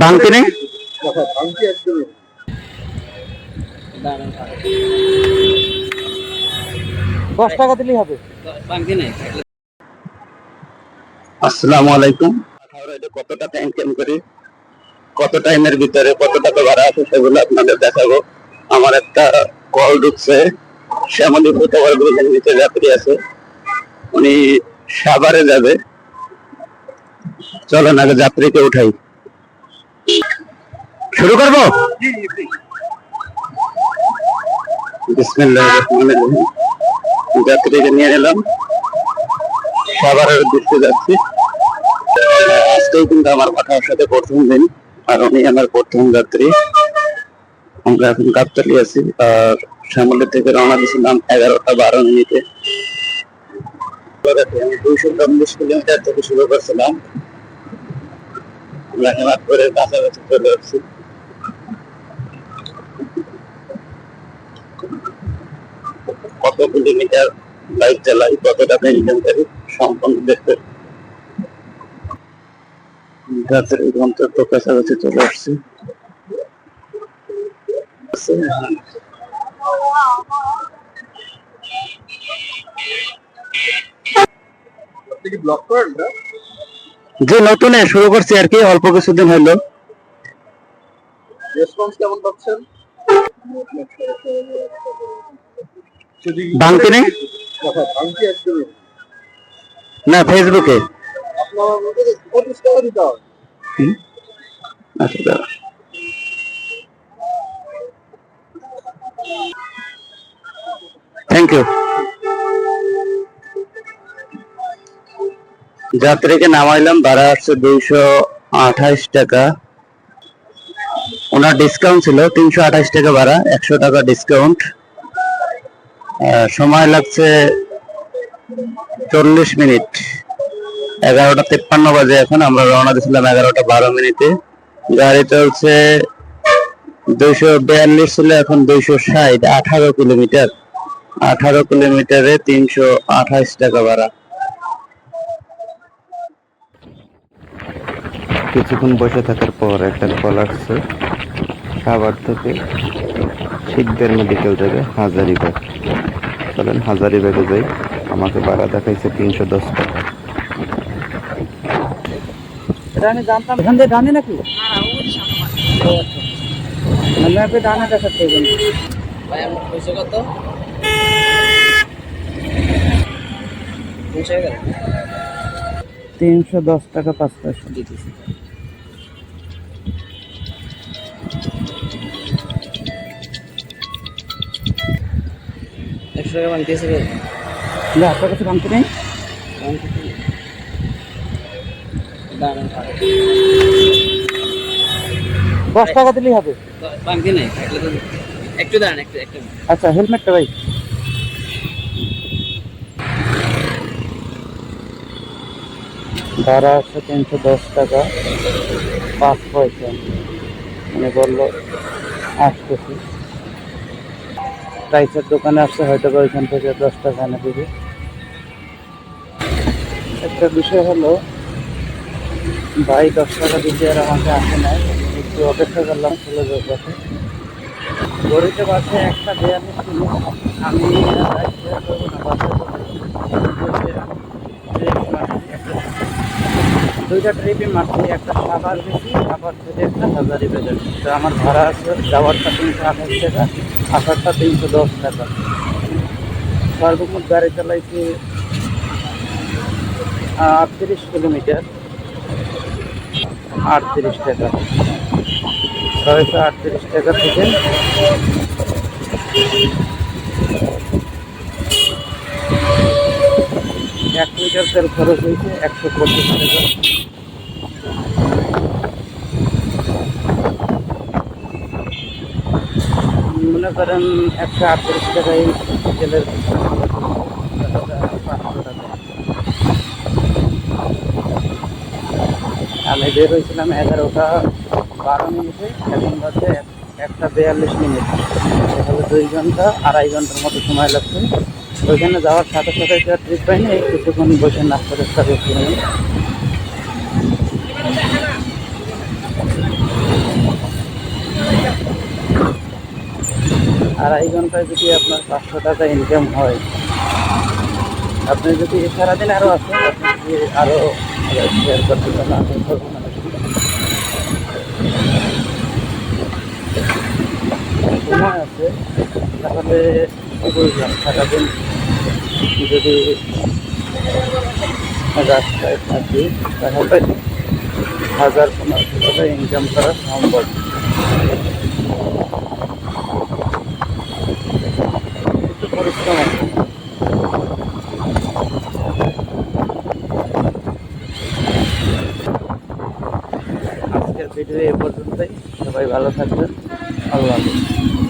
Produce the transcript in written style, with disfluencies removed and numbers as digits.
ভাঙতি নেই, 10 টাকা দিলেই হবে। আসসালামু আলাইকুম। কত টাকা ইনকাম করি, কত টাইমের ভিতরে কত টাকা ভাড়া আছে সেগুলো আপনাদের দেখাবো। আমার একটা কল ঢুকছে, শ্যামলী ফুটওভার ব্রিজের নিচে যাত্রী আছে, উনি সাভারে যাবে। চলো না যাত্রীকে উঠাই, শুরু করবো। বিসমিল্লাহির রহমানির রহিম। যাত্রীকে নিয়ে এলাম, সাভারের উদ্দেশ্যে যাচ্ছি। আজকেই কিন্তু আমার পাঠার সাথে প্রথম দিন, আর উনি আমার প্রথম যাত্রী। আমরা এখন গাবতলী আছি, আর শ্যামলী থেকে রওনা দিয়েছিলাম 11টা 12 মিনিটে। আমি 240 কিলোমিটার থেকে শুরু করছিলাম, আমরা হেমাদপুরের কাছাকাছি চলে আসছি। কত কিলোমিটার বাইক চালাই, কত টাকা ইনকাম করি, সম্পূর্ণ দেখতে যাত্রী গন্তব্য কাছাকাছি চলে আসছি। যে নতুন শুরু করছি আর কি, অল্প কিছুদিন হলো। রেসপন্স কেমন পাচ্ছেন? ভাঙতি নেই না, ফেসবুকে। আচ্ছা, থ্যাংক ইউ। যাত্রীকে নামাইলাম, ভাড়া আসছে 228 টাকা। ওনার ডিসকাউন্ট ছিল 328 টাকা ভাড়া, 100 টাকা ডিসকাউন্ট। সময় লাগছে 40 মিনিট। 11টা 53 বাজে এখন। আমরা রওনা দিয়েছিলাম 11টা 12 মিনিটে। গাড়ি চলছে 242 ছিল, এখন 260। 18 কিলোমিটার, 18 কিলোমিটারে 328 টাকা ভাড়া। কিছুক্ষণ বসে থাকার পর একটা কল আসছে সাভার থেকে শিকদার মেডিকেল যাবে হাজারীবাগ। চলেন হাজারীবাগে যাই। আমাকে ভাড়া দেখাইছে 310 টাকা। এটা আমি জানতাম এখান থেকে ডানে নাকি? ম্যাপে ডানে দেখাচ্ছে। ভাই আমার পয়সা কত? 310 টাকা 5 পয়সা দিতেছি। টাকা ভাঙতেছে না, আপনার কাছে ভাঙতে নেই? 10 টাকা দিলেই হবে। ভাঙতে নেই, একটু দাঁড়ান, একটু। আচ্ছা, হেলমেটটা ভাই। ভাড়া আছে 310 টাকা 5 পয়সা। মানে বললো আসতেছি, প্রাইসের দোকানে আসছে, হয়তো ওইখান থেকে 10 টাকা এনে দিবে। একটা বিষয় হলো, ভাই 10 টাকা দিতে আর আমাকে আসে নাই। একটু অপেক্ষা করলাম চলে যাওয়ার পথে। গড়িতে বাসে 1:42 ছিল। আমি দুইটা ট্রিপে মারছি, একটা সাভার গেছি, সাভার থেকে একটা হাজারীবাগ গেছি। তো আমার ভাড়া আছে যাওয়ারটা 328 টাকা, আসারটা 310 টাকা। সর্বমোট গাড়ি চালাইছি 38 কিলোমিটার, 38 টাকা। 638 টাকা থেকে 1 লিটার তেল খরচ হয়েছে 125 টাকা। মনে করেন 138 টাকায় তেলের আমি বের হয়েছিলাম 11টা 12 মিনিটে, এখন বাজে 1:42। তাহলে 2 ঘন্টা 2.5 ঘন্টার মতো সময় লাগছে। ওইখানে যাওয়ার সাথে সাথে ট্রিপ পাইনি, কিছুক্ষণ বসে নাস্তা টাস্তা করছিলাম। ঘন্টায় যদি আপনার 500 টাকা ইনকাম হয়, আপনি যদি সারাদিন আরও আছে, আপনি যদি আরও শেয়ার করতে চান, আপনি করবেন না। সময় আছে, তাহলে কি বুঝলাম, সারাদিন যদি রাস্তায় থাকি তাহলে 1000-1500 টাকা ইনকাম করা সম্ভব। একটু পরিশ্রম আছে। আজকের ভিডিও এ পর্যন্তই। সবাই ভালো থাকবেন। আল্লাহ হাফেজ।